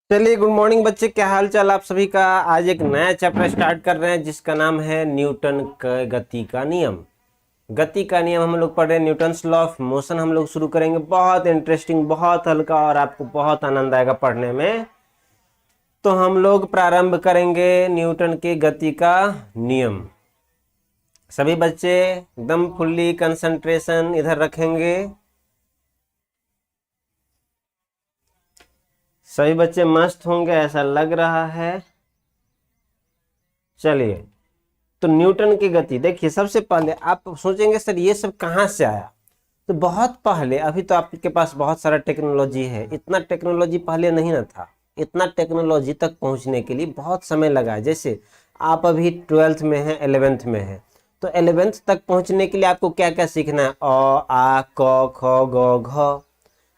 चलिए, good morning बच्चे। क्या हाल चाल आप सभी का। आज एक नया चैप्टर स्टार्ट कर रहे हैं जिसका नाम है न्यूटन का गति का नियम। गति का नियम हम लोग पढ़ रहे हैं, न्यूटन्स लॉ ऑफ मोशन हम लोग शुरू करेंगे। बहुत इंटरेस्टिंग, बहुत हल्का और आपको बहुत आनंद आएगा पढ़ने में। तो हम लोग प्रारंभ करेंगे न्यूटन के गति का नियम। सभी बच्चे एकदम फुल्ली कंसंट्रेशन इधर रखेंगे। सभी बच्चे मस्त होंगे ऐसा लग रहा है। चलिए, तो न्यूटन की गति देखिए। सबसे पहले आप सोचेंगे सर ये सब कहाँ से आया। तो बहुत पहले, अभी तो आपके पास बहुत सारा टेक्नोलॉजी है, इतना टेक्नोलॉजी पहले नहीं ना था। इतना टेक्नोलॉजी तक पहुंचने के लिए बहुत समय लगा है। जैसे आप अभी 12th में हैं, 11th में हैं, तो 11th तक पहुंचने के लिए आपको क्या क्या सीखना है। अ आ क ख ग घ,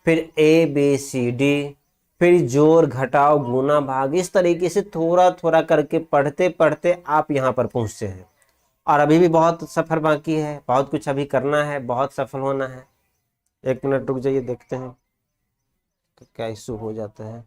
फिर ए बी सी डी, फिर जोड़ घटाव गुना भाग, इस तरीके से थोड़ा थोड़ा करके पढ़ते पढ़ते आप यहाँ पर पहुंचते हैं। और अभी भी बहुत सफर बाकी है, बहुत कुछ अभी करना है, बहुत सफल होना है। एक मिनट रुक जाइए, देखते हैं कि क्या इशू हो जाता है।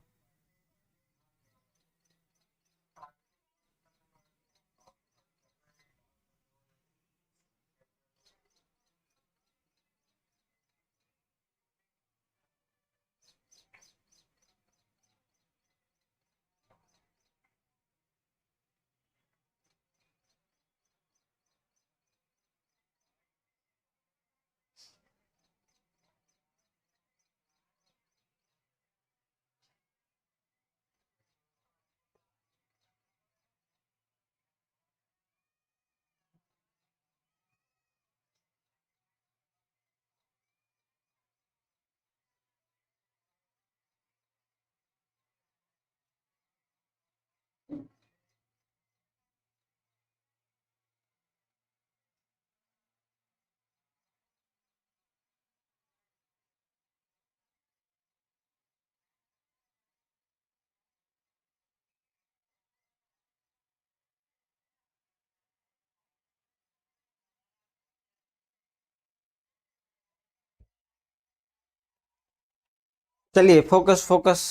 चलिए, फोकस फोकस।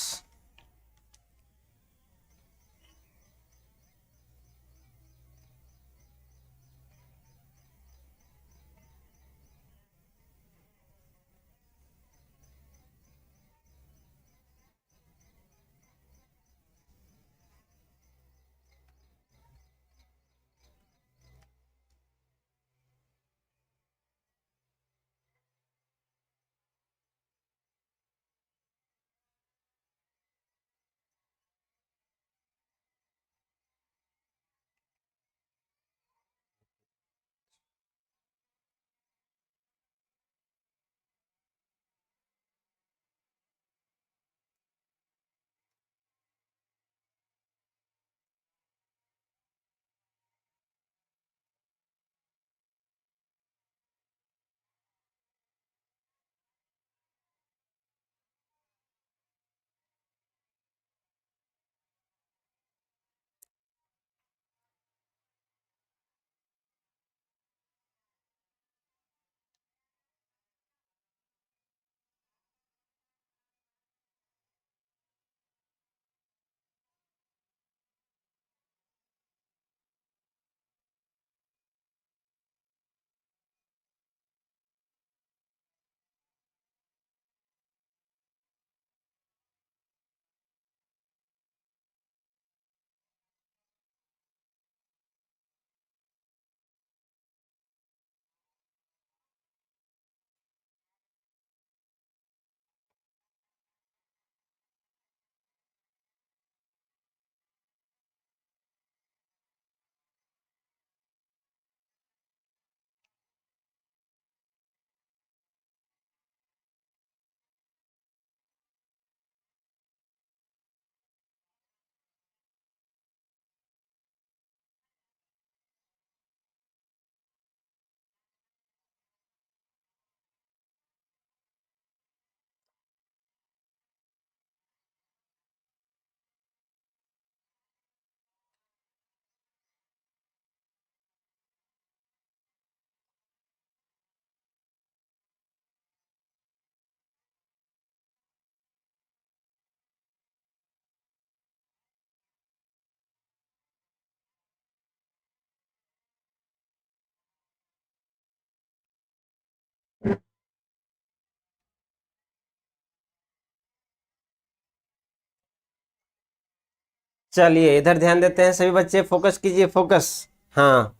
चलिए इधर ध्यान देते हैं सभी बच्चे, फोकस कीजिए, फोकस। हाँ,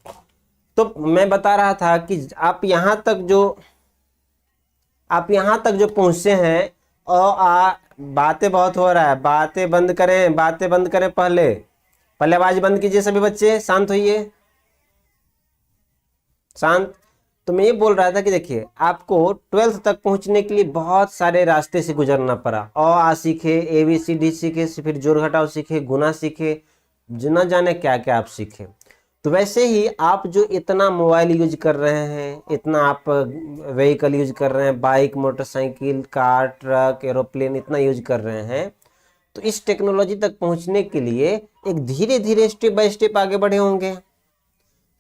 तो मैं बता रहा था कि आप यहाँ तक जो पहुंचे हैं, और बातें बहुत हो रहा है, बातें बंद करें, बातें बंद करें। पहले पहले आवाज बंद कीजिए सभी बच्चे, शांत होइए, शांत। तो मैं ये बोल रहा था कि देखिए, आपको 12th तक पहुंचने के लिए बहुत सारे रास्ते से गुजरना पड़ा। आ सीखे, ABCD सीखे, फिर जोड़ घटाव सीखे, गुना सीखे, न जाने क्या क्या आप सीखे। तो वैसे ही आप जो इतना मोबाइल यूज कर रहे हैं, इतना आप व्हीकल यूज कर रहे हैं, bike, motorcycle, car, truck, aeroplane, इतना यूज कर रहे हैं, तो इस टेक्नोलॉजी तक पहुंचने के लिए एक धीरे धीरे स्टेप बाय स्टेप आगे बढ़े होंगे।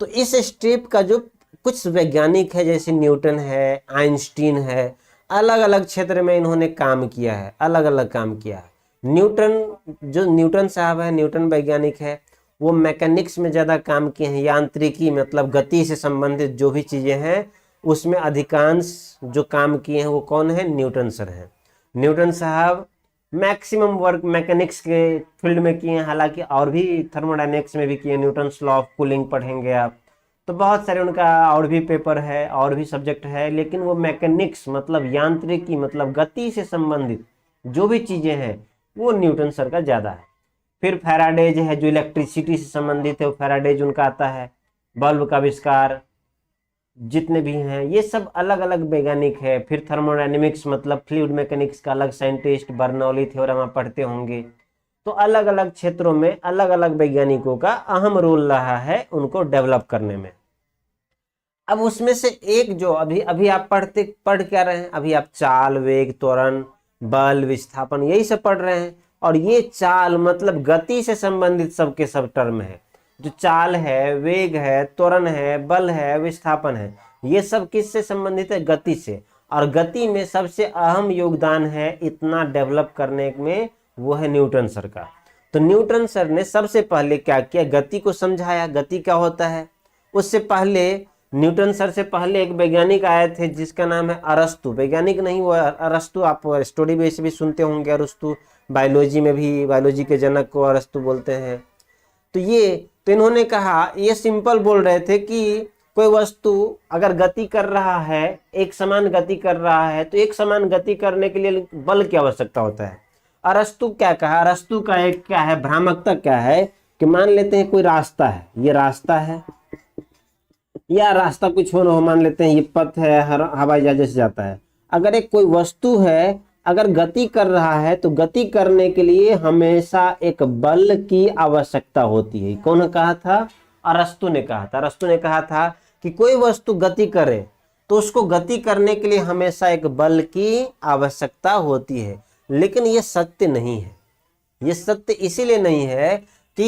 तो इस स्टेप का जो कुछ वैज्ञानिक है, जैसे न्यूटन है, आइंस्टीन है, अलग अलग क्षेत्र में इन्होंने काम किया है, अलग अलग काम किया है। न्यूटन साहब है, न्यूटन वैज्ञानिक है, वो मैकेनिक्स में ज़्यादा काम किए हैं, यांत्रिकी मतलब गति से संबंधित जो भी चीज़ें हैं उसमें अधिकांश जो काम किए हैं वो कौन है? न्यूटन सर हैं। न्यूटन साहब मैक्सिमम वर्क मैकेनिक्स के फील्ड में किए हैं, हालांकि और भी थर्मोडायनेमिक्स में भी किए, न्यूटन्स लॉ ऑफ कूलिंग पढ़ेंगे आप, तो बहुत सारे उनका और भी पेपर है, और भी सब्जेक्ट है, लेकिन वो मैकेनिक्स मतलब यांत्रिकी मतलब गति से संबंधित जो भी चीज़ें हैं वो न्यूटन सर का ज़्यादा है। फिर फैराडेज है जो इलेक्ट्रिसिटी से संबंधित है, वो फैराडेज उनका आता है। बल्ब का आविष्कार, जितने भी हैं ये सब अलग अलग वैज्ञानिक है। फिर थर्मोडायनेमिक्स मतलब फ्लूइड मैकेनिक्स का अलग साइंटिस्ट, बर्नौली थ्योरम आप पढ़ते होंगे। तो अलग अलग क्षेत्रों में अलग अलग वैज्ञानिकों का अहम रोल रहा है उनको डेवलप करने में। अब उसमें से एक जो अभी आप पढ़ क्या रहे हैं? अभी आप चाल, वेग, त्वरण, बल, विस्थापन, यही सब पढ़ रहे हैं। और ये चाल मतलब गति से संबंधित सबके सब टर्म है। जो चाल है, वेग है, त्वरण है, बल है, विस्थापन है, ये सब किससे संबंधित है? गति से। और गति में सबसे अहम योगदान है इतना डेवलप करने में, वो है न्यूटन सर का। तो न्यूटन सर ने सबसे पहले क्या किया? गति को समझाया, गति क्या होता है। उससे पहले न्यूटन सर से पहले एक वैज्ञानिक आए थे जिसका नाम है अरस्तु। वैज्ञानिक नहीं, वो अरस्तु, आप स्टोरी बेस भी सुनते होंगे अरस्तु, बायोलॉजी में भी बायोलॉजी के जनक को अरस्तु बोलते हैं। तो इन्होंने कहा, ये सिंपल बोल रहे थे कि कोई वस्तु अगर गति कर रहा है, एक समान गति कर रहा है, तो एक समान गति करने के लिए बल की आवश्यकता होता है। अरस्तु क्या कहा? अरस्तु का एक क्या है, भ्रामकता क्या है कि मान लेते हैं कोई रास्ता है, ये रास्ता है, या रास्ता कुछ हो ना हो, मान लेते हैं ये पथ है, हवाई जहाज से जाता है। अगर एक कोई वस्तु है अगर गति कर रहा है, तो गति करने के लिए हमेशा एक बल की आवश्यकता होती है। कौन कहा था? अरस्तु ने कहा था। अरस्तु ने कहा था कि कोई वस्तु गति करे तो उसको गति करने के लिए हमेशा एक बल की आवश्यकता होती है। लेकिन ये सत्य नहीं है। ये सत्य इसीलिए नहीं है कि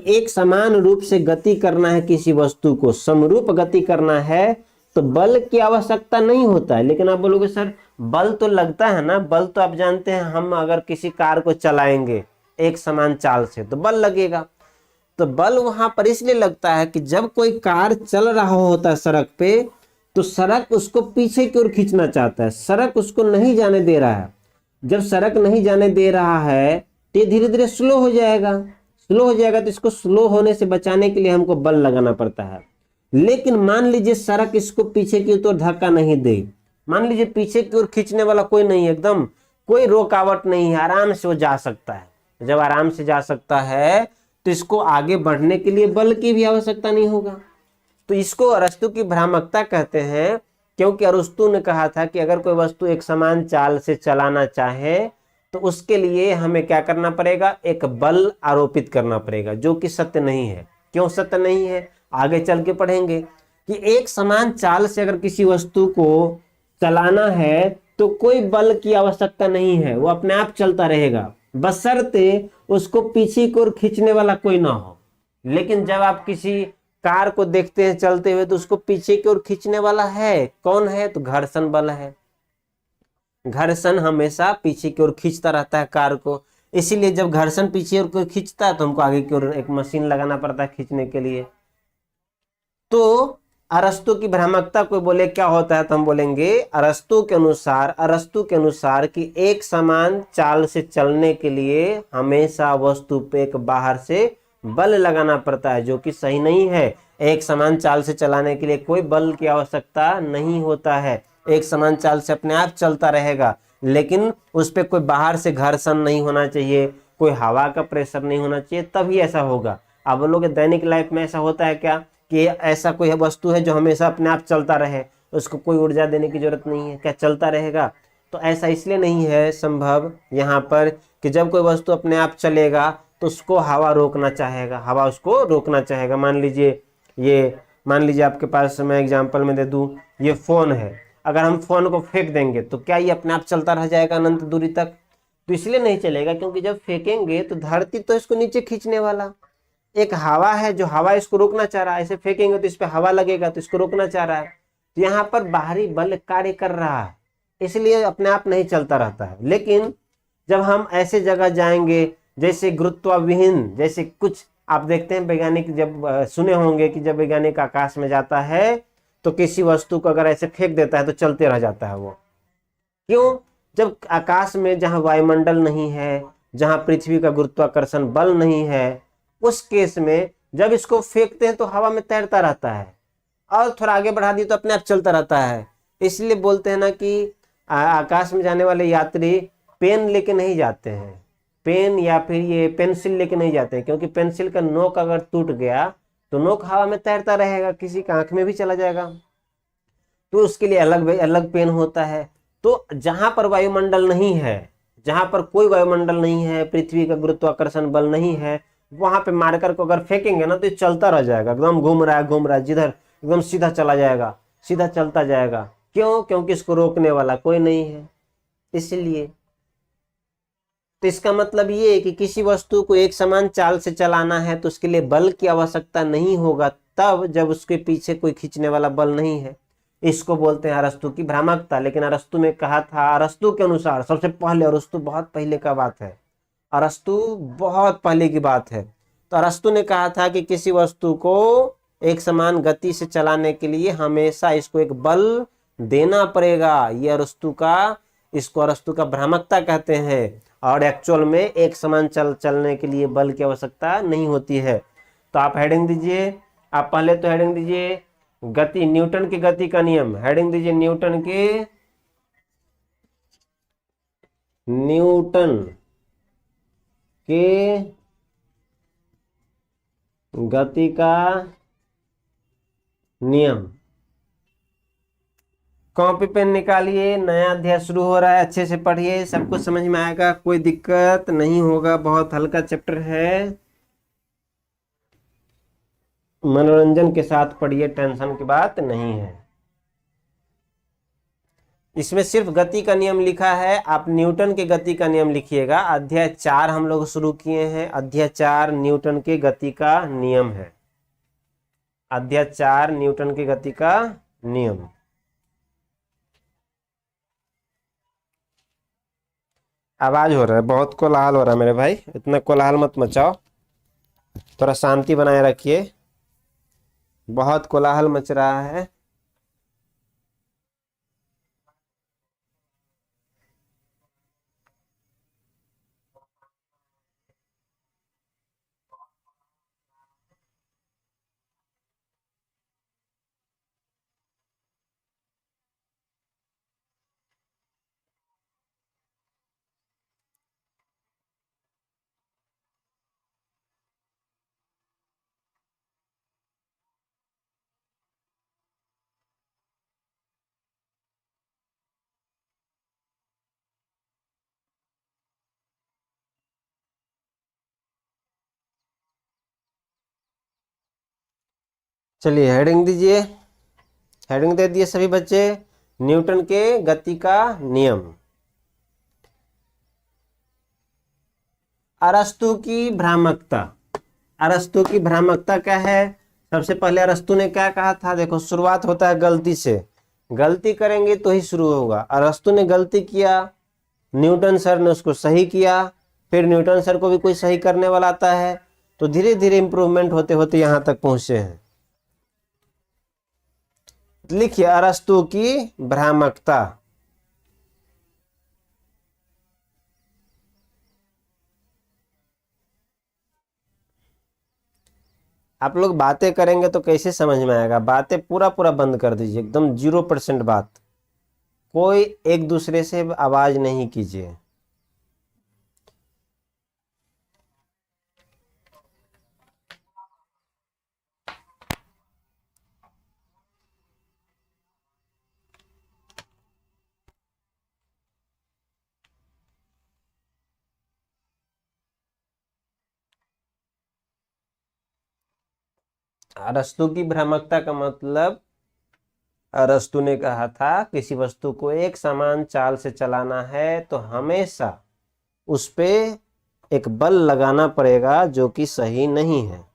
एक समान रूप से गति करना है, किसी वस्तु को समरूप गति करना है तो बल की आवश्यकता नहीं होता है। लेकिन आप बोलोगे सर बल तो लगता है ना, बल तो आप जानते हैं, हम अगर किसी कार को चलाएंगे एक समान चाल से तो बल लगेगा। तो बल वहां पर इसलिए लगता है कि जब कोई कार चल रहा होता है सड़क पे, तो सड़क उसको पीछे की ओर खींचना चाहता है, सड़क उसको नहीं जाने दे रहा है। जब सड़क नहीं जाने दे रहा है तो ये धीरे धीरे स्लो हो जाएगा, तो इसको स्लो होने से बचाने के लिए हमको बल लगाना पड़ता है। लेकिन मान लीजिए सड़क इसको पीछे की ओर धक्का नहीं दे, मान लीजिए पीछे की ओर खींचने वाला कोई नहीं है, एकदम कोई रुकावट नहीं है, आराम से वो जा सकता है। जब आराम से जा सकता है तो इसको आगे बढ़ने के लिए बल की भी आवश्यकता नहीं होगा। तो इसको अरस्तु की भ्रामकता कहते हैं, क्योंकि अरस्तु ने कहा था कि अगर कोई वस्तु एक समान चाल से चलाना चाहे तो उसके लिए हमें क्या करना पड़ेगा? एक बल आरोपित करना पड़ेगा, जो कि सत्य नहीं है। क्यों सत्य नहीं है? आगे चल के पढ़ेंगे कि एक समान चाल से अगर किसी वस्तु को चलाना है तो कोई बल की आवश्यकता नहीं है, वो अपने आप चलता रहेगा, बशर्ते उसको पीछे की ओर खींचने वाला कोई ना हो। लेकिन जब आप किसी कार को देखते हैं चलते हुए तो उसको पीछे की ओर खींचने वाला है, कौन है? तो घर्षण बल है। घर्षण हमेशा पीछे की ओर खींचता रहता है कार को। इसीलिए जब घर्षण पीछे की ओर खींचता है तो हमको आगे की ओर एक मशीन लगाना पड़ता है खींचने के लिए। तो अरस्तु की भ्रामकता कोई बोले क्या होता है तो हम बोलेंगे अरस्तु के अनुसार कि एक समान चाल से चलने के लिए हमेशा वस्तु पे एक बाहर से बल लगाना पड़ता है, जो कि सही नहीं है। एक समान चाल से चलाने के लिए कोई बल की आवश्यकता नहीं होता है, एक समान चाल से अपने आप चलता रहेगा, लेकिन उस पर कोई बाहर से घर्षण नहीं होना चाहिए, कोई हवा का प्रेशर नहीं होना चाहिए, तभी ऐसा होगा। अब लोग दैनिक लाइफ में ऐसा होता है क्या कि ऐसा कोई वस्तु है जो हमेशा अपने आप चलता रहे, उसको कोई ऊर्जा देने की जरूरत नहीं है, क्या चलता रहेगा? तो ऐसा इसलिए नहीं है संभव यहाँ पर कि जब कोई वस्तु अपने आप चलेगा तो उसको हवा रोकना चाहेगा, हवा उसको रोकना चाहेगा। मान लीजिए आपके पास, मैं एग्जांपल में दे दूं, ये फोन है, अगर हम फोन को फेंक देंगे तो क्या ये अपने आप चलता रह जाएगा अनंत दूरी तक? तो इसलिए नहीं चलेगा क्योंकि जब फेंकेंगे तो धरती तो इसको नीचे खींचने वाला, एक हवा है जो हवा इसको रोकना चाह रहा है, ऐसे फेंकेंगे तो इस पे हवा लगेगा तो इसको रोकना चाह रहा है। तो यहाँ पर बाहरी बल कार्य कर रहा है, इसलिए अपने आप नहीं चलता रहता है। लेकिन जब हम ऐसे जगह जाएंगे जैसे गुरुत्वाविहीन, जैसे कुछ आप देखते हैं वैज्ञानिक, जब सुने होंगे कि जब वैज्ञानिक आकाश में जाता है तो किसी वस्तु को अगर ऐसे फेंक देता है तो चलते रह जाता है वो। क्यों? जब आकाश में जहां वायुमंडल नहीं है, जहां पृथ्वी का गुरुत्वाकर्षण बल नहीं है, उस केस में जब इसको फेंकते हैं तो हवा में तैरता रहता है, और थोड़ा आगे बढ़ा दिए तो अपने आप चलता रहता है। इसलिए बोलते हैं ना कि आकाश में जाने वाले यात्री पेन लेके नहीं जाते हैं, पेन या फिर ये पेंसिल लेके नहीं जाते हैं, क्योंकि पेंसिल का नोक अगर टूट गया तो नोक हवा में तैरता रहेगा, किसी का आंख में भी चला जाएगा, तो उसके लिए अलग अलग पेन होता है। तो जहां पर वायुमंडल नहीं है, जहां पर कोई वायुमंडल नहीं है, पृथ्वी का गुरुत्वाकर्षण बल नहीं है, वहां पे मार्कर को अगर फेंकेंगे ना तो ये चलता रह जाएगा, एकदम घूम रहा है जिधर, एकदम सीधा चला जाएगा, सीधा चलता जाएगा। क्यों? क्योंकि इसको रोकने वाला कोई नहीं है, इसलिए। तो इसका मतलब ये है कि किसी वस्तु को एक समान चाल से चलाना है तो उसके लिए बल की आवश्यकता नहीं होगा, तब जब उसके पीछे कोई खींचने वाला बल नहीं है। इसको बोलते हैं अरस्तु की भ्रामकता। लेकिन अरस्तु ने कहा था, अरस्तु के अनुसार सबसे पहले, अरस्तु बहुत पहले का बात है, अरस्तु बहुत पहले की बात है, तो अरस्तु ने कहा था कि किसी वस्तु को एक समान गति से चलाने के लिए हमेशा इसको एक बल देना पड़ेगा। ये इसको अरस्तु का भ्रामकता कहते हैं, और एक्चुअल में एक समान चलने के लिए बल की आवश्यकता नहीं होती है। तो आप हेडिंग दीजिए, आप पहले तो हेडिंग दीजिए गति, न्यूटन की गति का नियम, हेडिंग दीजिए न्यूटन के गति का नियम। कॉपी पेन निकालिए, नया अध्याय शुरू हो रहा है, अच्छे से पढ़िए, सब कुछ समझ में आएगा, कोई दिक्कत नहीं होगा, बहुत हल्का चैप्टर है, मनोरंजन के साथ पढ़िए, टेंशन की बात नहीं है। इसमें सिर्फ गति का नियम लिखा है, आप न्यूटन के गति का नियम लिखिएगा। अध्याय 4 हम लोग शुरू किए हैं, अध्याय 4 न्यूटन के गति का नियम है, अध्याय 4 न्यूटन की गति का नियम। आवाज हो रहा है, बहुत कोलाहल हो रहा है मेरे भाई, इतना कोलाहल मत मचाओ, थोड़ा शांति बनाए रखिए, बहुत कोलाहल मच रहा है। चलिए हेडिंग दीजिए, हेडिंग दे दिए सभी बच्चे, न्यूटन के गति का नियम। अरस्तु की भ्रामकता, अरस्तु की भ्रामकता क्या है? सबसे पहले अरस्तु ने क्या कहा था? देखो, शुरुआत होता है गलती से, गलती करेंगे तो ही शुरू होगा। अरस्तु ने गलती किया, न्यूटन सर ने उसको सही किया, फिर न्यूटन सर को भी कोई सही करने वाला आता है, तो धीरे धीरे इंप्रूवमेंट होते होते यहाँ तक पहुंचे हैं। लिखिए अरस्तु की भ्रामकता। आप लोग बातें करेंगे तो कैसे समझ में आएगा? बातें पूरा पूरा बंद कर दीजिए, एकदम 0% बात, कोई एक दूसरे से आवाज नहीं कीजिए। अरस्तु की भ्रामकता का मतलब, अरस्तु ने कहा था किसी वस्तु को एक समान चाल से चलाना है तो हमेशा उस पे एक बल लगाना पड़ेगा, जो कि सही नहीं है।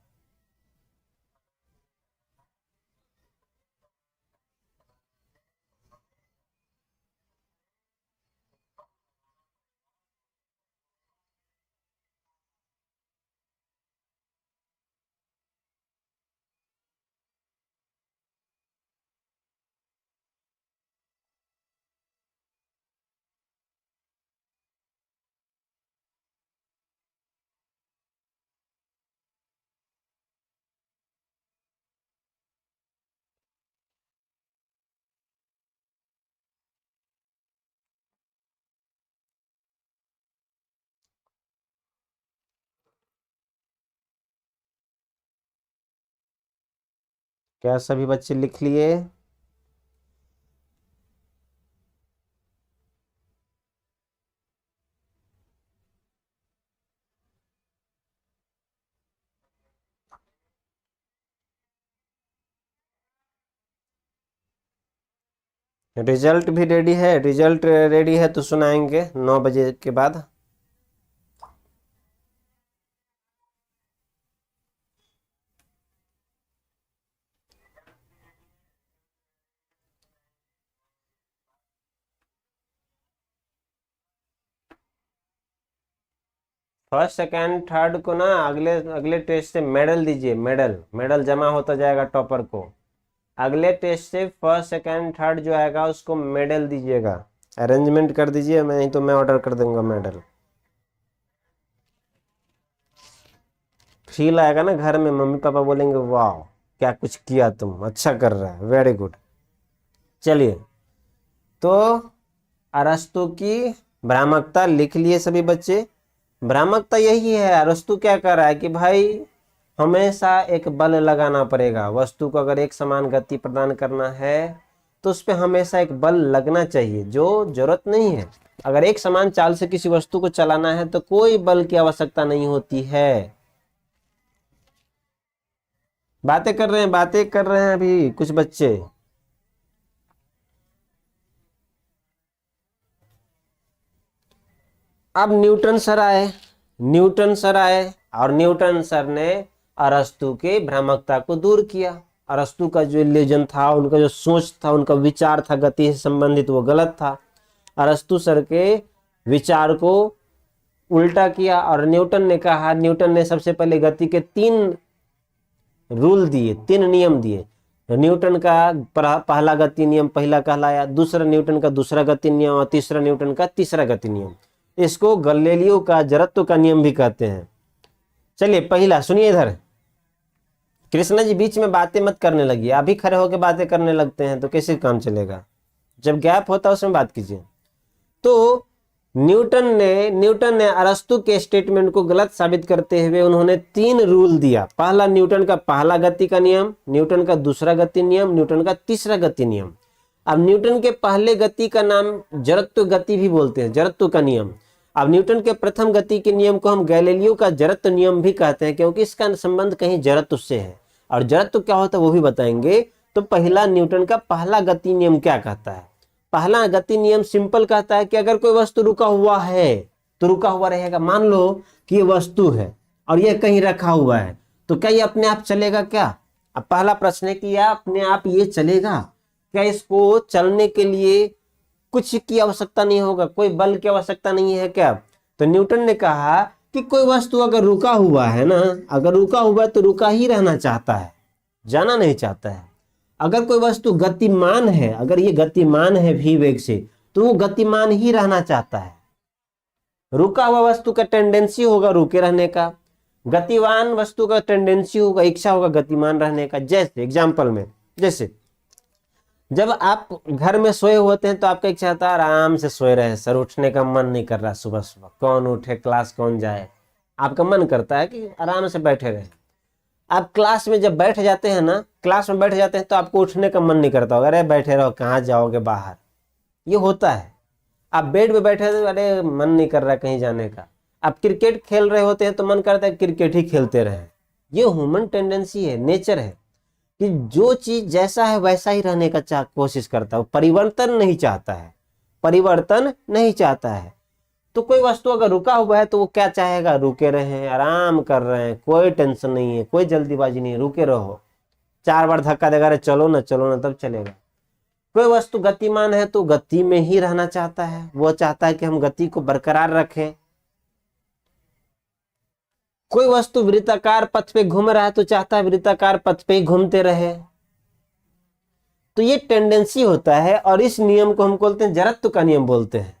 क्या सभी बच्चे लिख लिए? रिजल्ट भी रेडी है? रिजल्ट रेडी है तो सुनाएंगे 9 बजे के बाद। फर्स्ट सेकंड थर्ड को ना अगले अगले टेस्ट से मेडल दीजिए, मेडल मेडल जमा होता जाएगा टॉपर को। अगले टेस्ट से फर्स्ट सेकंड थर्ड जो आएगा उसको मेडल दीजिएगा, अरेंजमेंट कर दीजिए, मैं नहीं तो मैं ऑर्डर कर दूंगा मेडल। फील आएगा ना घर में, मम्मी पापा बोलेंगे वाह क्या कुछ किया तुम, अच्छा कर रहा है, वेरी गुड। चलिए, तो अरस्तु की भ्रामकता लिख लिए सभी बच्चे। भ्रामकता यही है, अरस्तु क्या कर रहा है कि भाई हमेशा एक बल लगाना पड़ेगा, वस्तु को अगर एक समान गति प्रदान करना है तो उस पर हमेशा एक बल लगना चाहिए, जो जरूरत नहीं है। अगर एक समान चाल से किसी वस्तु को चलाना है तो कोई बल की आवश्यकता नहीं होती है। बातें कर रहे हैं, बातें कर रहे हैं अभी कुछ बच्चे। अब न्यूटन सर आए, न्यूटन सर आए और न्यूटन सर ने अरस्तु के भ्रामकता को दूर किया। अरस्तु का जो इल्यूजन था, उनका जो सोच था, उनका विचार था गति से संबंधित, वो गलत था। अरस्तु सर के विचार को उल्टा किया और न्यूटन ने कहा, न्यूटन ने सबसे पहले गति के 3 रूल दिए, 3 नियम दिए। न्यूटन का पहला गति नियम पहला कहलाया, दूसरा न्यूटन का दूसरा गति नियम और तीसरा न्यूटन का तीसरा गति नियम। इसको गैलीलियो का जड़त्व का नियम भी कहते हैं। चलिए पहला सुनिए इधर। कृष्णा जी बीच में बातें मत करने लगिए, अभी खड़े होकर बातें करने लगते हैं तो कैसे काम चलेगा? जब गैप होता है उसमें बात कीजिए। तो न्यूटन ने अरस्तु के स्टेटमेंट को गलत साबित करते हुए उन्होंने 3 रूल दिया। पहला न्यूटन का पहला गति का नियम, न्यूटन का दूसरा गति नियम, न्यूटन का तीसरा गति नियम। अब न्यूटन के पहले गति का नाम जड़त्व गति भी बोलते हैं, जड़त्व का नियम। अब न्यूटन के प्रथम गति के नियम को हम गैलीलियो का जड़त्व नियम भी कहते हैं, क्योंकि इसका संबंध कहीं जड़त्व से है। और जड़त्व क्या होता है वो भी बताएंगे। तो पहला न्यूटन का पहला गति नियम क्या कहता है? पहला गति नियम सिंपल कहता है कि अगर कोई वस्तु रुका हुआ है तो रुका हुआ रहेगा। मान लो कि ये वस्तु है और ये कहीं रखा हुआ है, तो क्या ये अपने आप चलेगा क्या? अब पहला प्रश्न है कि यह अपने आप ये चलेगा क्या? इसको चलने के लिए कुछ की आवश्यकता नहीं होगा, कोई बल की आवश्यकता नहीं है क्या? तो न्यूटन ने कहा कि कोई वस्तु अगर रुका हुआ है ना, अगर रुका हुआ है तो रुका ही रहना चाहता है, जाना नहीं चाहता है। अगर कोई वस्तु गतिमान है, अगर ये गतिमान है v वेग से, तो वो गतिमान ही रहना चाहता है। रुका हुआ वस्तु का टेंडेंसी होगा रुके रहने का, गतिमान वस्तु का टेंडेंसी होगा, इच्छा होगा गतिमान रहने का। जैसे एग्जाम्पल में, जैसे जब आप घर में सोए होते हैं तो आपका इच्छा होता है आराम से सोए रहे सर, उठने का मन नहीं कर रहा, सुबह सुबह कौन उठे, क्लास कौन जाए, आपका मन करता है कि आराम से बैठे रहे। आप क्लास में जब बैठ जाते हैं ना, क्लास में बैठ जाते हैं तो आपको उठने का मन नहीं करता होगा, अरे बैठे रहो कहाँ जाओगे बाहर, ये होता है। आप बेड पे बैठे तो अरे मन नहीं कर रहा कहीं जाने का। आप क्रिकेट खेल रहे होते हैं तो मन करता है क्रिकेट ही खेलते रहे। ये ह्यूमन टेंडेंसी है, नेचर है कि जो चीज जैसा है वैसा ही रहने का कोशिश करता है, परिवर्तन नहीं चाहता है, परिवर्तन नहीं चाहता है। तो कोई वस्तु अगर रुका हुआ है तो वो क्या चाहेगा, रुके रहे, आराम कर रहे हैं, कोई टेंशन नहीं है, कोई जल्दीबाजी नहीं है, रुके रहो। 4 बार धक्का देगा, अरे चलो ना चलो ना, तब चलेगा। कोई वस्तु गतिमान है तो गति में ही रहना चाहता है, वो चाहता है कि हम गति को बरकरार रखें। कोई वस्तु वृत्ताकार पथ पे घूम रहा है तो चाहता है वृत्ताकार पथ पे ही घूमते रहे। तो ये टेंडेंसी होता है और इस नियम को हम बोलते हैं जड़त्व का नियम बोलते हैं।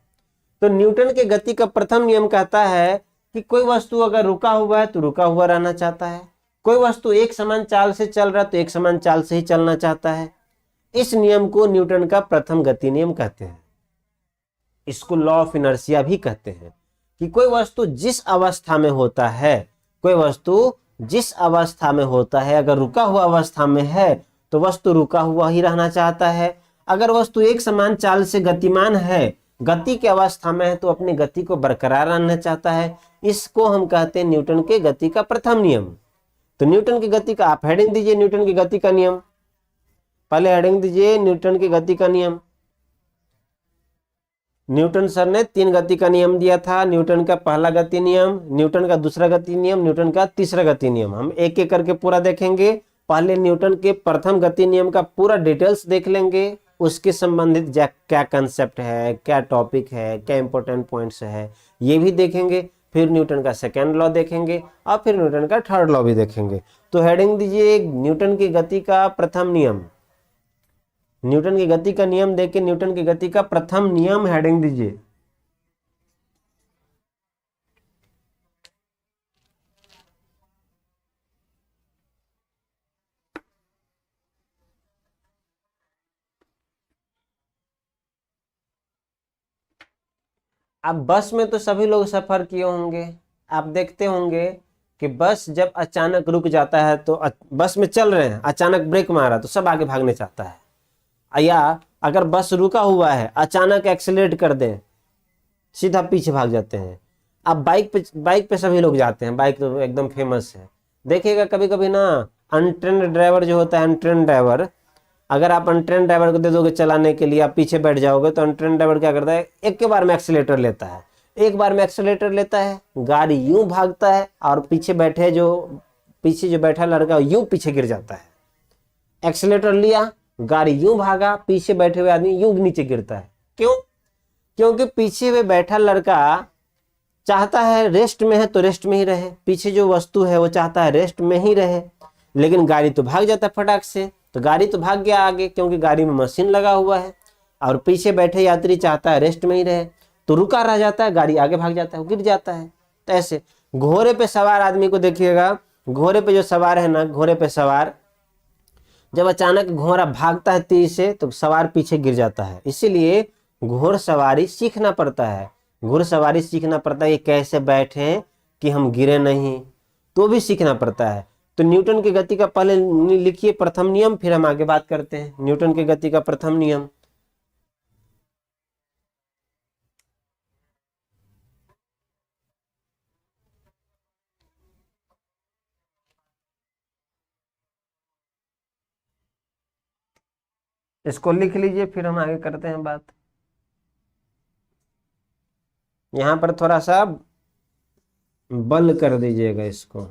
तो न्यूटन के गति का प्रथम नियम कहता है कि कोई वस्तु अगर रुका हुआ है तो रुका हुआ रहना चाहता है, कोई वस्तु एक समान चाल से चल रहा है तो एक समान चाल से ही चलना चाहता है। इस नियम को न्यूटन का प्रथम गति नियम कहते हैं। इसको लॉ ऑफ इनर्शिया भी कहते हैं कि कोई वस्तु जिस अवस्था में होता है, कोई वस्तु जिस अवस्था में होता है, अगर रुका हुआ अवस्था में है तो वस्तु रुका हुआ ही रहना चाहता है। अगर वस्तु एक समान चाल से गतिमान है, गति की अवस्था में है, तो अपनी गति को बरकरार रखना चाहता है। इसको हम कहते हैं न्यूटन के गति का प्रथम नियम। तो न्यूटन की गति का आप हेडिंग दीजिए, न्यूटन की गति का नियम। पहले हेडिंग दीजिए न्यूटन की गति का नियम। न्यूटन सर ने 3 गति का नियम दिया था। न्यूटन का पहला गति नियम, न्यूटन का दूसरा गति नियम, न्यूटन का तीसरा गति नियम। हम एक एक करके पूरा देखेंगे। पहले न्यूटन के प्रथम गति नियम का पूरा डिटेल्स देख लेंगे, उसके संबंधित क्या कंसेप्ट है, क्या टॉपिक है, क्या इंपॉर्टेंट पॉइंट्स है, ये भी देखेंगे। फिर न्यूटन का सेकेंड लॉ देखेंगे और फिर न्यूटन का थर्ड लॉ भी देखेंगे। तो हेडिंग दीजिए न्यूटन की गति का प्रथम नियम। न्यूटन की गति का नियम देके न्यूटन की गति का प्रथम नियम हेडिंग दीजिए। अब बस में तो सभी लोग सफर किए होंगे, आप देखते होंगे कि बस जब अचानक रुक जाता है तो बस में चल रहे हैं, अचानक ब्रेक मारा तो सब आगे भागने चाहता है। या अगर बस रुका हुआ है अचानक एक्सीलरेट कर दे, सीधा पीछे भाग जाते हैं। अब बाइक पे सभी लोग जाते हैं, बाइक तो एकदम फेमस है। देखिएगा कभी कभी ना अनट्रेंड ड्राइवर जो होता है, अनट्रेंड ड्राइवर, अगर आप अनट्रेंड ड्राइवर को दे दोगे चलाने के लिए, आप पीछे बैठ जाओगे तो अनट्रेंड ड्राइवर क्या करता है, एक के बार में एक्सीलेटर लेता है, एक बार में एक्सीलेटर लेता है, गाड़ी यूं भागता है और पीछे जो बैठा लड़का यूं पीछे गिर जाता है। एक्सीलेटर लिया, गाड़ी यूं भागा, पीछे बैठे हुए आदमी यूं नीचे गिरता है। क्यों? क्योंकि पीछे में बैठा लड़का चाहता है रेस्ट में है तो रेस्ट में ही रहे, पीछे जो वस्तु है वो चाहता है रेस्ट में ही रहे, लेकिन गाड़ी तो भाग जाता है फटाक से, तो गाड़ी तो भाग गया आगे क्योंकि गाड़ी में मशीन लगा हुआ है, और पीछे बैठे यात्री चाहता है रेस्ट में ही रहे, तो रुका रह जाता है, गाड़ी आगे भाग जाता है, वो गिर जाता है। तो ऐसे घोड़े पे सवार आदमी को देखिएगा, घोड़े पे जो सवार है ना, घोड़े पे सवार जब अचानक घोड़ा भागता है तेज से तो सवार पीछे गिर जाता है। इसीलिए घुड़सवारी सीखना पड़ता है, घुड़सवारी सीखना पड़ता है, ये कैसे बैठे कि हम गिरे नहीं, तो भी सीखना पड़ता है। तो न्यूटन की गति का पहले लिखिए प्रथम नियम, फिर हम आगे बात करते हैं। न्यूटन की गति का प्रथम नियम, इसको लिख लीजिए फिर हम आगे करते हैं बात। यहां पर थोड़ा सा बल कर दीजिएगा इसको।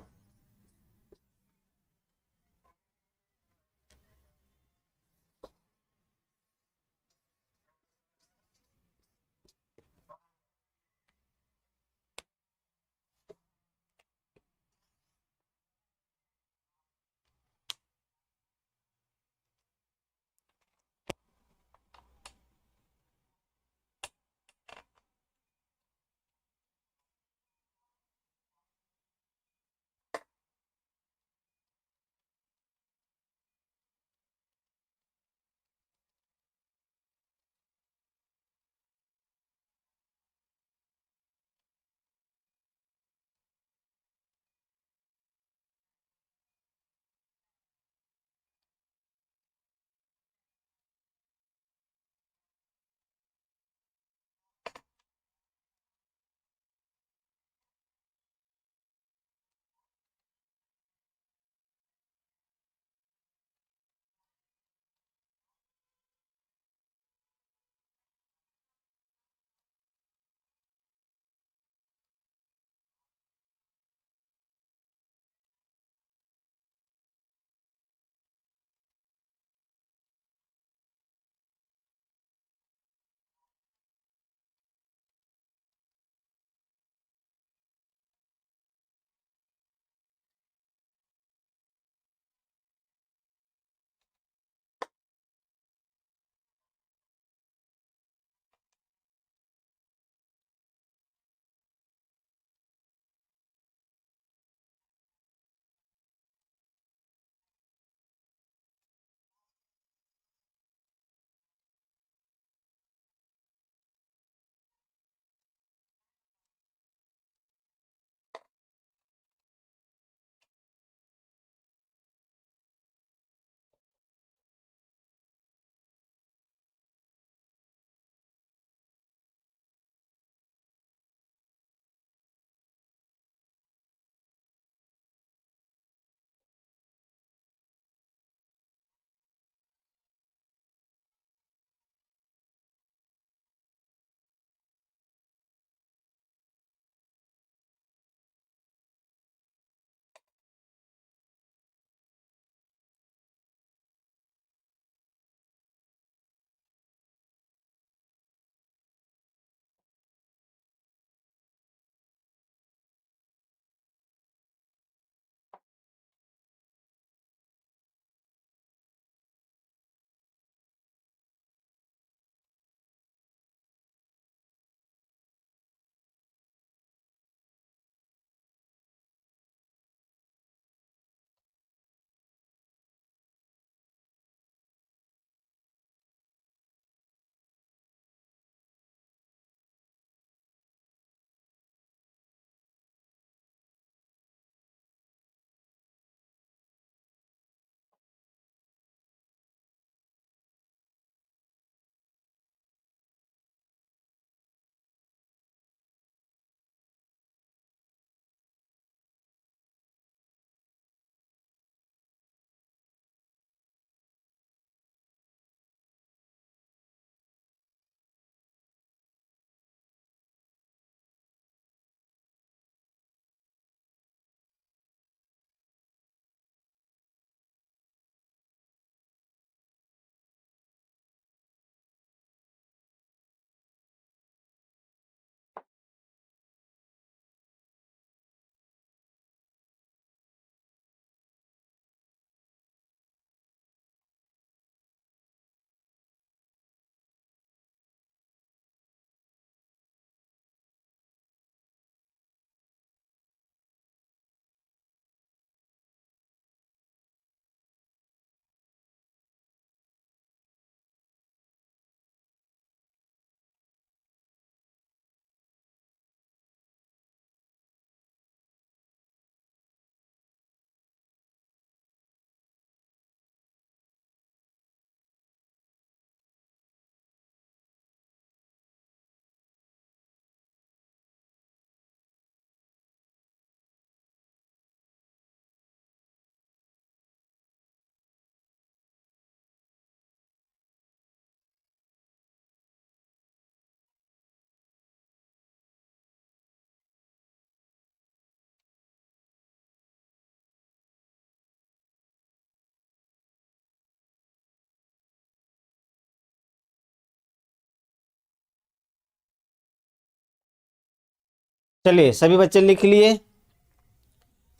चलिए सभी बच्चे लिख लिए,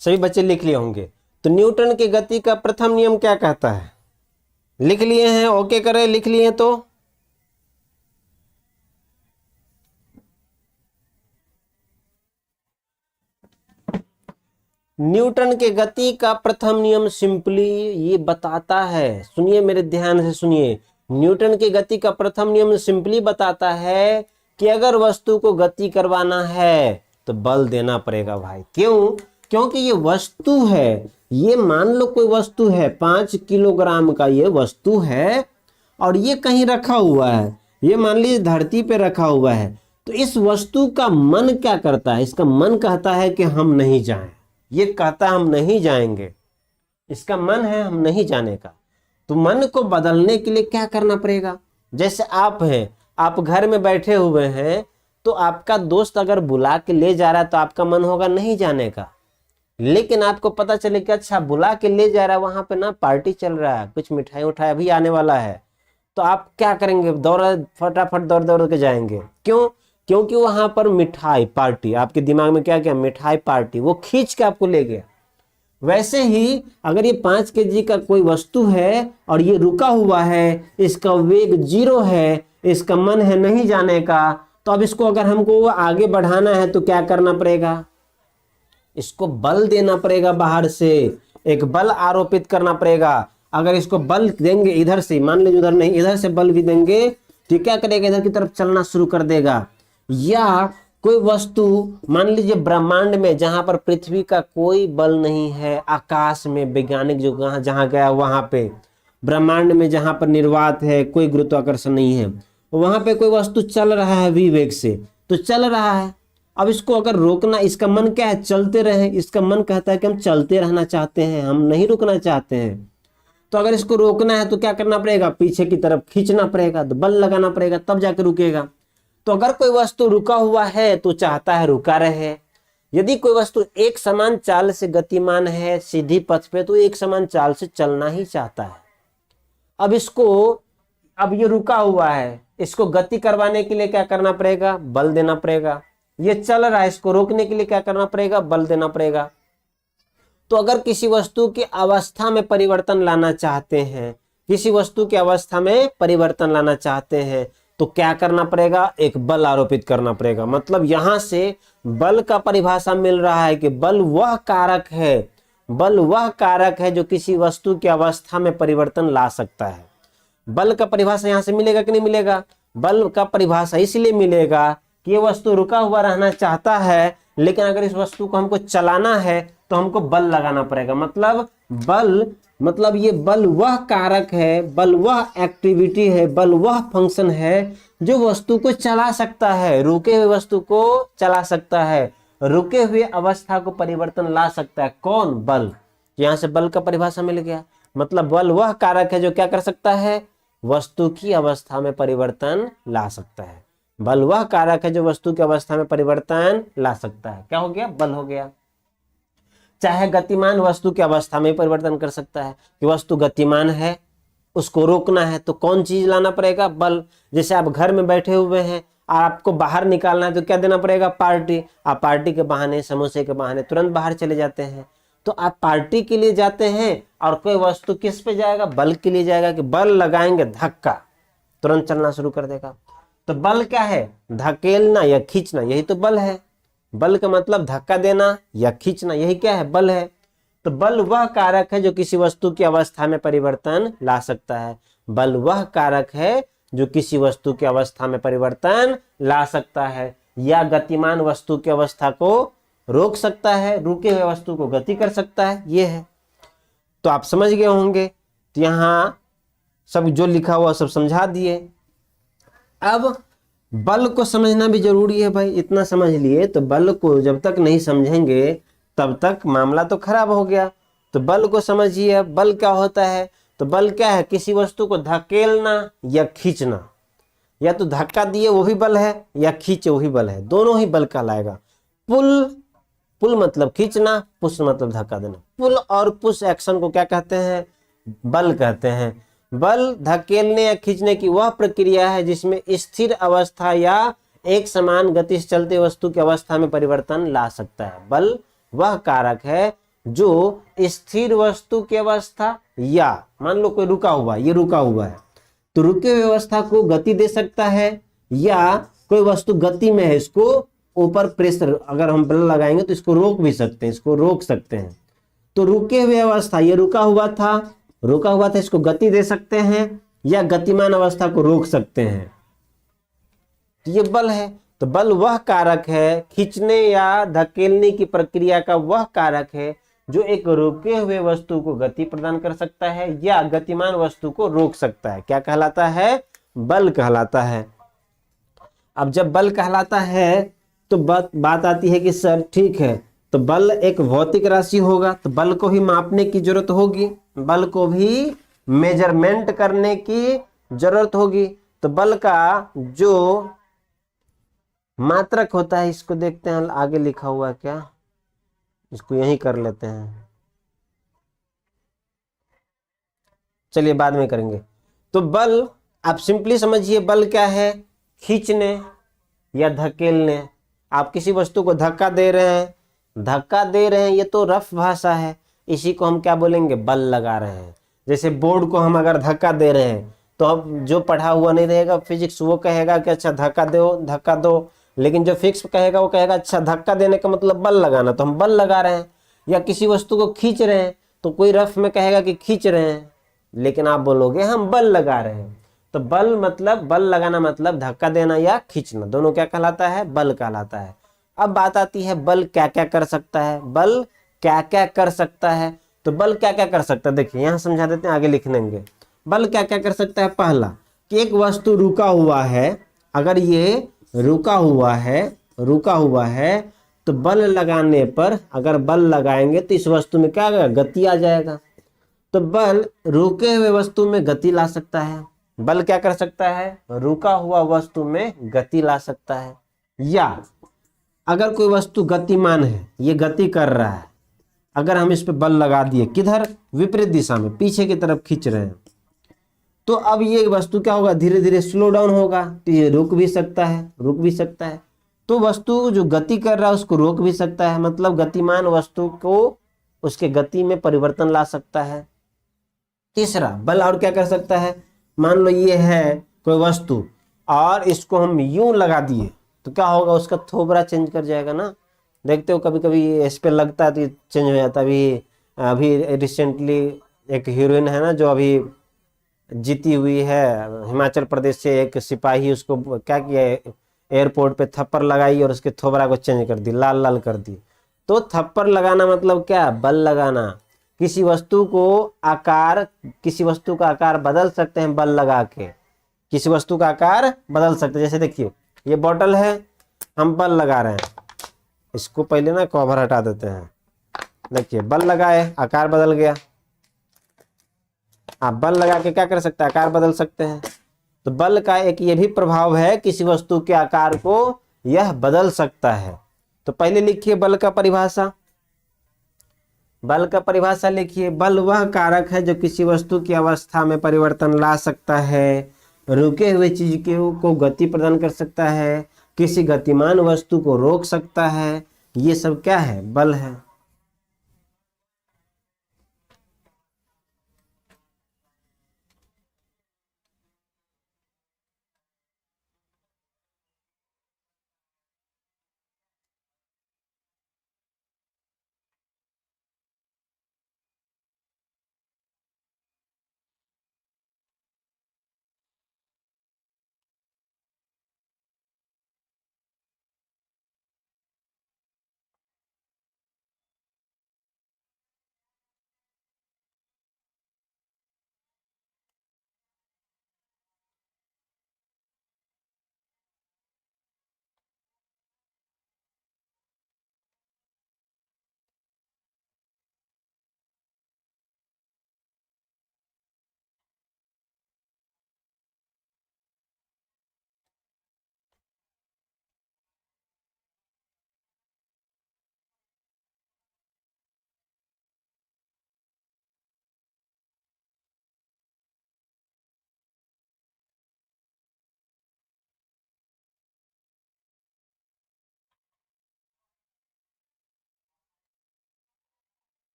सभी बच्चे लिख लिए होंगे। तो न्यूटन की गति का प्रथम नियम क्या कहता है? लिख लिए हैं? ओके करें, लिख लिए हैं तो न्यूटन के गति का प्रथम नियम सिंपली ये बताता है, सुनिए मेरे ध्यान से सुनिए, न्यूटन की गति का प्रथम नियम सिंपली बताता है कि अगर वस्तु को गति करवाना है तो बल देना पड़ेगा भाई। क्यों? क्योंकि ये वस्तु है, ये मान लो कोई वस्तु है 5 किलोग्राम का ये वस्तु है और ये कहीं रखा हुआ है, ये मान लीजिए धरती पे रखा हुआ है। तो इस वस्तु का मन क्या करता है? इसका मन कहता है कि हम नहीं जाएं, ये कहता है हम नहीं जाएंगे, इसका मन है हम नहीं जाने का। तो मन को बदलने के लिए क्या करना पड़ेगा? जैसे आप हैं, आप घर में बैठे हुए हैं, तो आपका दोस्त अगर बुला के ले जा रहा है तो आपका मन होगा नहीं जाने का। लेकिन आपको पता चले कि अच्छा बुला के ले जा रहा है, वहां पे ना पार्टी चल रहा है, कुछ मिठाई उठाई अभी आने वाला है, तो आप क्या करेंगे? फटाफट दौड़ दौड़ के जाएंगे। क्यों? क्योंकि वहां पर मिठाई पार्टी, आपके दिमाग में क्या क्या? मिठाई पार्टी, वो खींच के आपको ले गया। वैसे ही अगर ये 5 kg का कोई वस्तु है और ये रुका हुआ है, इसका वेग 0 है, इसका मन है नहीं जाने का, तो अब इसको अगर हमको आगे बढ़ाना है तो क्या करना पड़ेगा? इसको बल देना पड़ेगा, बाहर से एक बल आरोपित करना पड़ेगा। अगर इसको बल देंगे इधर से, मान लीजिए उधर नहीं, इधर से बल भी देंगे तो क्या करेगा? इधर की तरफ चलना शुरू कर देगा। या कोई वस्तु मान लीजिए ब्रह्मांड में, जहां पर पृथ्वी का कोई बल नहीं है, आकाश में वैज्ञानिक जो जहां गया वहां पे ब्रह्मांड में जहां पर निर्वात है, कोई गुरुत्वाकर्षण नहीं है, वहां पे कोई वस्तु चल रहा है v वेग से, तो चल रहा है। अब इसको अगर रोकना, इसका मन क्या है? चलते रहे, इसका मन कहता है कि हम चलते रहना चाहते हैं, हम नहीं रुकना चाहते हैं। तो अगर इसको रोकना है तो क्या करना पड़ेगा? पीछे की तरफ खींचना पड़ेगा, तो बल लगाना पड़ेगा, तब जाकर रुकेगा। तो अगर कोई वस्तु रुका हुआ है तो चाहता है रुका रहे। यदि कोई वस्तु एक समान चाल से गतिमान है सीधी पथ पे, तो एक समान चाल से चलना ही चाहता है। अब ये रुका हुआ है, इसको गति करवाने के लिए क्या करना पड़ेगा? बल देना पड़ेगा। ये चल रहा है, इसको रोकने के लिए क्या करना पड़ेगा? बल देना पड़ेगा। तो अगर किसी वस्तु की अवस्था में परिवर्तन लाना चाहते हैं, किसी वस्तु की अवस्था में परिवर्तन लाना चाहते हैं, तो क्या करना पड़ेगा? एक बल आरोपित करना पड़ेगा। मतलब यहां से बल का परिभाषा मिल रहा है कि बल वह कारक है, बल वह कारक है जो किसी वस्तु की अवस्था में परिवर्तन ला सकता है। बल का परिभाषा यहां से मिलेगा कि नहीं मिलेगा? बल का परिभाषा इसलिए मिलेगा कि ये वस्तु रुका हुआ रहना चाहता है, लेकिन अगर इस वस्तु को हमको चलाना है तो हमको बल लगाना पड़ेगा। मतलब ये बल वह कारक है, बल वह एक्टिविटी है, बल वह फंक्शन है जो वस्तु को चला सकता है, रुके हुए वस्तु को चला सकता है, रुके हुए अवस्था को परिवर्तन ला सकता है। कौन? बल। यहां से बल का परिभाषा मिल गया। मतलब बल वह कारक है जो क्या कर सकता है? वस्तु की अवस्था में परिवर्तन ला सकता है। बल वह कारक है जो वस्तु की अवस्था में परिवर्तन ला सकता है। क्या हो गया? बल हो गया। चाहे गतिमान वस्तु की अवस्था में परिवर्तन कर सकता है कि वस्तु गतिमान है, उसको रोकना है तो कौन चीज लाना पड़ेगा? बल। जैसे आप घर में बैठे हुए हैं, आपको बाहर निकालना है तो क्या देना पड़ेगा? पार्टी। आप पार्टी के बहाने, समोसे के बहाने तुरंत बाहर चले जाते हैं। तो आप पार्टी के लिए जाते हैं और कोई वस्तु किस पे जाएगा? बल के लिए जाएगा कि बल लगाएंगे, धक्का, तुरंत चलना शुरू कर देगा। तो बल क्या है? धकेलना या खींचना, यही तो बल है। बल का मतलब धक्का देना या खींचना, यही क्या है? बल है। तो बल वह कारक है जो किसी वस्तु की अवस्था में परिवर्तन ला सकता है। बल वह कारक है जो किसी वस्तु की अवस्था में परिवर्तन ला सकता है, या गतिमान वस्तु की अवस्था को रोक सकता है, रुके हुए वस्तु को गति कर सकता है, ये है। तो आप समझ गए होंगे। तो यहां सब जो लिखा हुआ सब समझा दिए। अब बल को समझना भी जरूरी है भाई। इतना समझ लिए तो बल को जब तक नहीं समझेंगे तब तक मामला तो खराब हो गया। तो बल को समझिए। बल क्या होता है? तो बल क्या है? किसी वस्तु को धकेलना या खींचना। या तो धक्का दिए वो भी बल है, या खींचे वो भी बल है, दोनों ही बल कहलाएगा। पुल मतलब खींचना, पुश मतलब धक्का देना। पुल और पुश एक्शन को क्या कहते हैं? बल कहते हैं। बल धकेलने या खींचने की वह प्रक्रिया है जिसमें स्थिर अवस्था या एक समान गति से चलते वस्तु की अवस्था में परिवर्तन ला सकता है। बल वह कारक है जो स्थिर वस्तु की अवस्था, या मान लो कोई रुका हुआ, ये रुका हुआ है, तो रुके हुए अवस्था को गति दे सकता है, या कोई वस्तु गति में है, इसको ऊपर प्रेशर अगर हम बल लगाएंगे तो इसको रोक भी सकते हैं, इसको रोक सकते हैं। तो रुके हुए अवस्था, ये रुका हुआ था, इसको गति दे सकते हैं या गतिमान अवस्था को रोक सकते हैं, तो ये बल है। तो बल वह कारक है, खींचने या धकेलने की प्रक्रिया का वह कारक है जो एक रुके हुए वस्तु को गति प्रदान कर सकता है या गतिमान वस्तु को रोक सकता है। क्या कहलाता है? बल कहलाता है। अब जब बल कहलाता है तो बात आती है कि सर ठीक है, तो बल एक भौतिक राशि होगा, तो बल को भी मापने की जरूरत होगी, बल को भी मेजरमेंट करने की जरूरत होगी। तो बल का जो मात्रक होता है, इसको देखते हैं आगे लिखा हुआ है क्या, इसको यहीं कर लेते हैं, चलिए बाद में करेंगे। तो बल आप सिंपली समझिए, बल क्या है? खींचने या धकेलने। आप किसी वस्तु को धक्का दे रहे हैं, ये तो रफ भाषा है, इसी को हम क्या बोलेंगे? बल लगा रहे हैं। जैसे बोर्ड को हम अगर धक्का दे रहे हैं तो अब जो पढ़ा हुआ नहीं रहेगा फिजिक्स, वो कहेगा कि अच्छा धक्का दो, लेकिन जो फिक्स कहेगा वो कहेगा अच्छा धक्का देने का मतलब बल लगाना, तो हम बल लगा रहे हैं। या किसी वस्तु को खींच रहे हैं तो कोई रफ में कहेगा कि खींच रहे हैं, लेकिन आप बोलोगे हम बल लगा रहे हैं। तो बल लगाना मतलब धक्का देना या खींचना, दोनों क्या कहलाता है? बल कहलाता है। अब बात आती है बल क्या क्या कर सकता है? बल क्या क्या कर सकता है? तो बल क्या क्या कर सकता है, देखिए यहां समझा देते हैं, आगे लिख लेंगे। बल क्या क्या कर सकता है? पहला कि एक वस्तु रुका हुआ है, अगर ये रुका हुआ है तो बल लगाने पर, अगर बल लगाएंगे तो इस वस्तु में क्या आएगा? गति आ जाएगा। तो बल रुके हुए वस्तु में गति ला सकता है। बल क्या कर सकता है? रुका हुआ वस्तु में गति ला सकता है। या अगर कोई वस्तु गतिमान है, ये गति कर रहा है, अगर हम इस पे बल लगा दिए, किधर? विपरीत दिशा में, पीछे की तरफ खींच रहे हैं, तो अब ये वस्तु क्या होगा? धीरे धीरे स्लो डाउन होगा, तो ये रुक भी सकता है। तो वस्तु जो गति कर रहा है उसको रोक भी सकता है, मतलब गतिमान वस्तु को उसके गति में परिवर्तन ला सकता है। तीसरा बल और क्या कर सकता है? मान लो ये है कोई वस्तु और इसको हम यूं लगा दिए तो क्या होगा? उसका थोबरा चेंज कर जाएगा ना। देखते हो कभी कभी इस पे लगता है तो चेंज हो जाता है। अभी अभी रिसेंटली एक हीरोइन है ना जो अभी जीती हुई है, हिमाचल प्रदेश से, एक सिपाही उसको क्या किया, एयरपोर्ट पे थप्पड़ लगाई और उसके थोबरा को चेंज कर दी, लाल लाल कर दी। तो थप्पड़ लगाना मतलब क्या? बल लगाना। किसी वस्तु का आकार बदल सकते हैं बल लगा के, किसी वस्तु का आकार बदल सकते हैं। जैसे देखिए ये बॉटल है, हम बल लगा रहे हैं, इसको पहले ना कवर हटा देते हैं, देखिए बल लगाए आकार बदल गया। आप बल लगा के क्या कर सकते हैं? आकार बदल सकते हैं। तो बल का एक ये भी प्रभाव है, किसी वस्तु के आकार को यह बदल सकता है। तो पहले लिखिए बल का परिभाषा। लिखिए, बल वह कारक है जो किसी वस्तु की अवस्था में परिवर्तन ला सकता है, रुके हुए चीज को गति प्रदान कर सकता है, किसी गतिमान वस्तु को रोक सकता है। ये सब क्या है? बल है।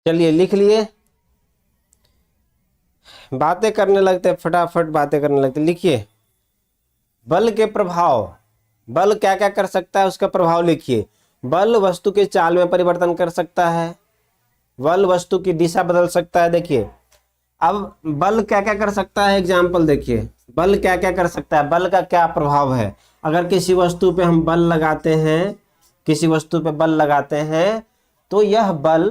चलिए लिख लिए, बातें करने लगते हैं, फटाफट बातें करने लगते हैं। लिखिए बल के प्रभाव, बल क्या क्या कर सकता है उसका प्रभाव लिखिए। बल वस्तु के चाल में परिवर्तन कर सकता है, बल वस्तु की दिशा बदल सकता है। देखिए अब बल क्या क्या कर सकता है, एग्जाम्पल देखिए, बल क्या क्या कर सकता है, बल का क्या प्रभाव है। अगर किसी वस्तु पे हम बल लगाते हैं, किसी वस्तु पे बल लगाते हैं, तो यह बल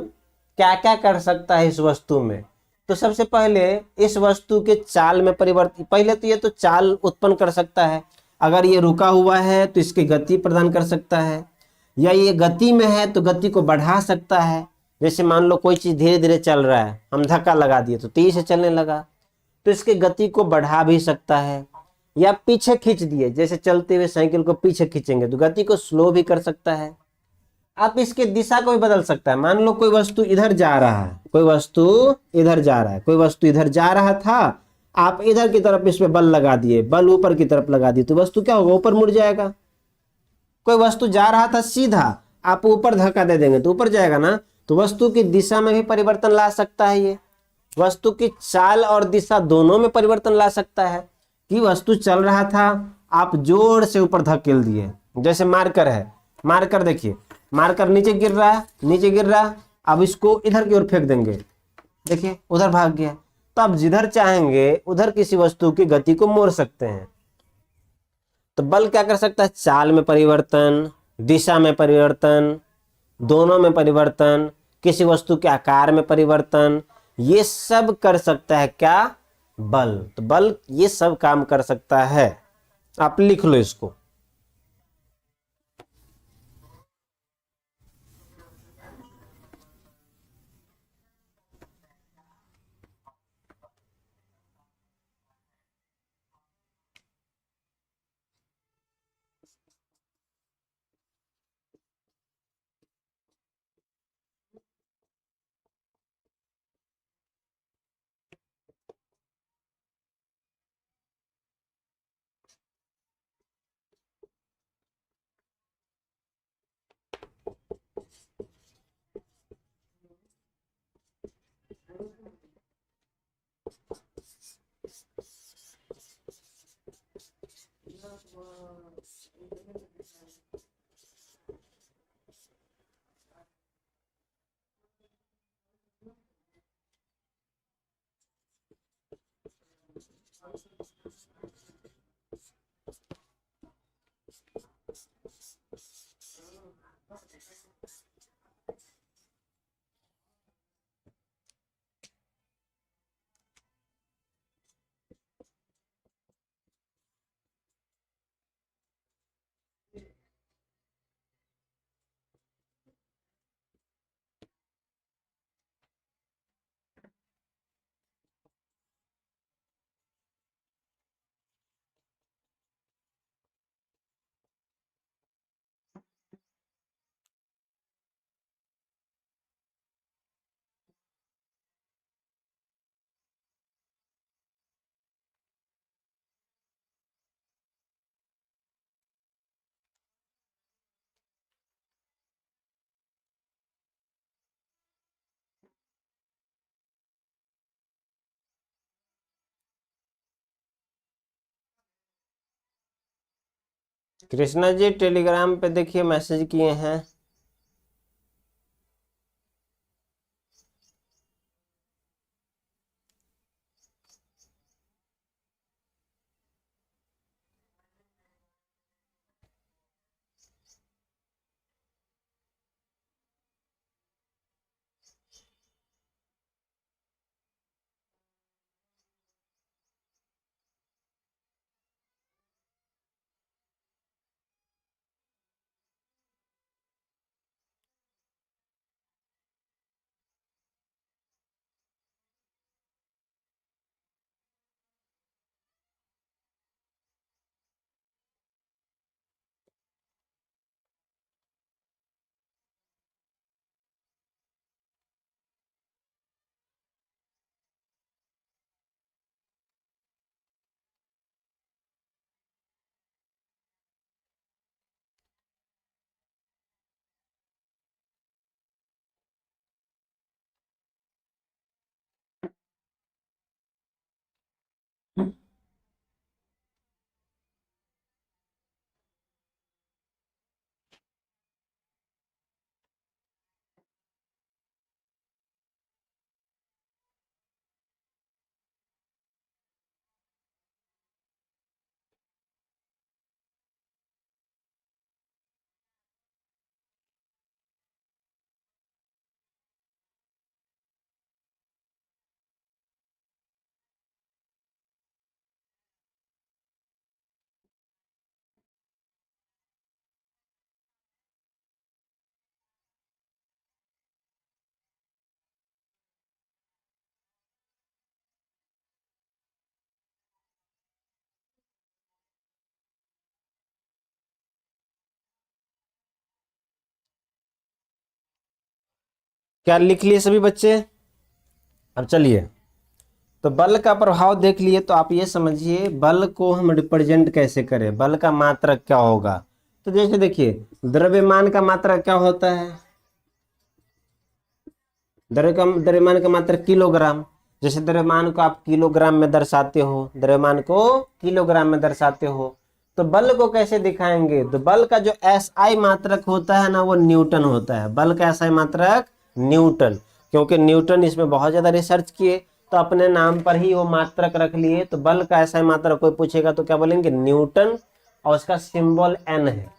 क्या क्या कर सकता है इस वस्तु में। तो सबसे पहले इस वस्तु के चाल में परिवर्तन, पहले तो ये तो चाल उत्पन्न कर सकता है। अगर ये रुका हुआ है तो इसकी गति प्रदान कर सकता है, या ये गति में है तो गति को बढ़ा सकता है। जैसे मान लो कोई चीज धीरे धीरे चल रहा है, हम धक्का लगा दिए तो तेजी से चलने लगा, तो इसकी गति को बढ़ा भी सकता है। या पीछे खींच दिए, जैसे चलते हुए साइकिल को पीछे खींचेंगे तो गति को स्लो भी कर सकता है। आप इसके दिशा को भी बदल सकता है। मान लो कोई वस्तु इधर जा रहा है, कोई वस्तु इधर जा रहा है, कोई वस्तु इधर जा रहा था, आप इधर की तरफ इस पे बल लगा दिए, बल ऊपर की तरफ लगा दिए, तो वस्तु क्या होगा, ऊपर मुड़ जाएगा। कोई वस्तु जा रहा था सीधा, आप ऊपर धक्का दे देंगे तो ऊपर जाएगा ना। तो वस्तु की दिशा में भी परिवर्तन ला सकता है, ये वस्तु की चाल और दिशा दोनों में परिवर्तन ला सकता है। कि वस्तु चल रहा था, आप जोर से ऊपर धकेल दिए, जैसे मार्कर है, मार्कर देखिए, मार्कर नीचे गिर रहा है, नीचे गिर रहा है, अब इसको इधर की ओर फेंक देंगे, देखिए उधर भाग गया। तो आप जिधर चाहेंगे उधर किसी वस्तु की गति को मोड़ सकते हैं। तो बल क्या कर सकता है, चाल में परिवर्तन, दिशा में परिवर्तन, दोनों में परिवर्तन, किसी वस्तु के आकार में परिवर्तन, ये सब कर सकता है क्या, बल। तो बल ये सब काम कर सकता है। आप लिख लो इसको। कृष्णा जी टेलीग्राम पे देखिए मैसेज किए हैं। क्या लिख लिए सभी बच्चे? अब चलिए, तो बल का प्रभाव देख लिए, तो आप ये समझिए बल को हम रिप्रेजेंट कैसे करें, बल का मात्रक क्या होगा। तो जैसे देखिए, द्रव्यमान का मात्रक क्या होता है? द्रव्यमान का मात्रक किलोग्राम। जैसे द्रव्यमान को आप किलोग्राम में दर्शाते हो, द्रव्यमान को किलोग्राम में दर्शाते हो, तो बल को कैसे दिखाएंगे? तो बल का जो एसआई मात्रक होता है ना, वो न्यूटन होता है। बल का एसआई मात्रक न्यूटन, क्योंकि न्यूटन इसमें बहुत ज्यादा रिसर्च किए, तो अपने नाम पर ही वो मात्रक रख लिए। तो बल का एसआई मात्रक कोई पूछेगा तो क्या बोलेंगे? न्यूटन, और उसका सिंबल एन है।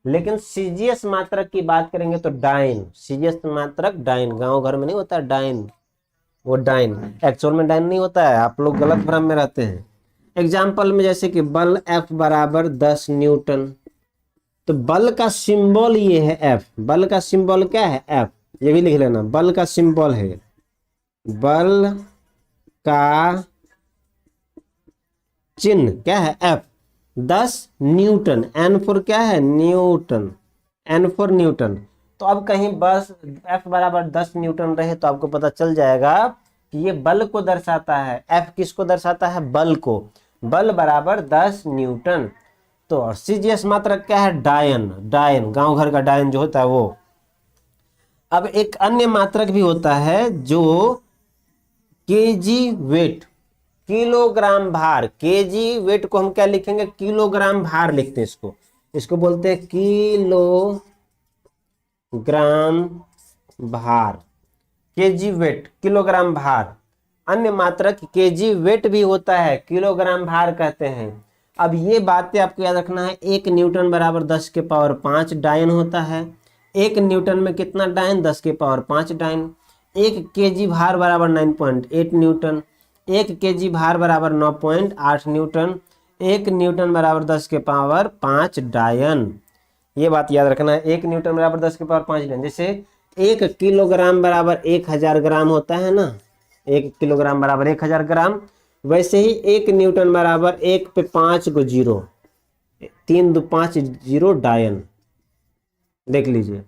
लेकिन सीजीएस मात्रक की बात करेंगे तो डाइन, सीजीएस मात्रक डाइन, गांव घर में नहीं होता डाइन, वो डाइन एक्चुअल में डाइन नहीं होता है, आप लोग गलत भ्रम में रहते हैं। एग्जाम्पल में जैसे कि बल F बराबर 10 न्यूटन, तो बल का सिंबल ये है F। बल का सिंबल क्या है? F, ये भी लिख लेना, बल का सिंबल है, बल का चिन्ह क्या है? F। 10 न्यूटन, N फॉर क्या है? Newton, N for Newton. तो अब कहीं बस F बराबर 10 न्यूटन रहे तो आपको पता चल जाएगा कि ये बल को दर्शाता है। F किसको दर्शाता है? बल को। बल बराबर 10 न्यूटन। तो सीजीएस मात्रक क्या है? डायन, डायन गांव घर का डायन जो होता है वो। अब एक अन्य मात्रक भी होता है जो केजी वेट, किलोग्राम भार। केजी वेट को हम क्या लिखेंगे? किलोग्राम भार लिखते हैं इसको, इसको बोलते हैं किलोग्राम भार। केजी वेट, किलोग्राम भार। अन्य मात्रक केजी वेट भी होता है, किलोग्राम भार कहते हैं। अब ये बातें आपको याद रखना है। 1 न्यूटन बराबर 10 के पावर 5 डायन होता है। 1 न्यूटन में कितना डायन? 10 के पावर 5 डायन। 1 केजी भार बराबर 9.8 न्यूटन। 1 केजी भार बराबर 9.8 न्यूटन। 1 न्यूटन बराबर 10 के पावर 5 डायन। ये बात याद रखना है, 1 न्यूटन बराबर 10 के पावर 5 डायन। जैसे 1 किलोग्राम बराबर 1000 ग्राम होता है ना, 1 किलोग्राम बराबर 1000 ग्राम, वैसे ही 1 न्यूटन बराबर 1 पे 5 को जीरो, 3 2 5 जीरो डायन। देख लीजिए,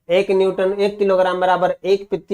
1 न्यूटन, 1 किलोग्राम बराबर 1 पे